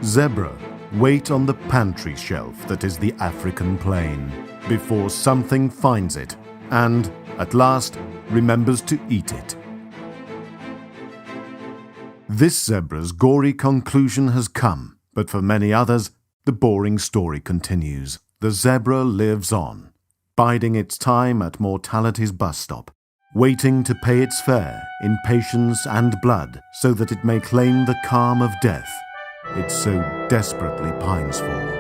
Zebra wait on the pantry shelf that is the African plain before something finds it and, at last, remembers to eat it. This zebra's gory conclusion has come, but for many others, the boring story continues. The zebra lives on, biding its time at mortality's bus stop, waiting to pay its fare in patience and blood so that it may claim the calm of death it so desperately pines for.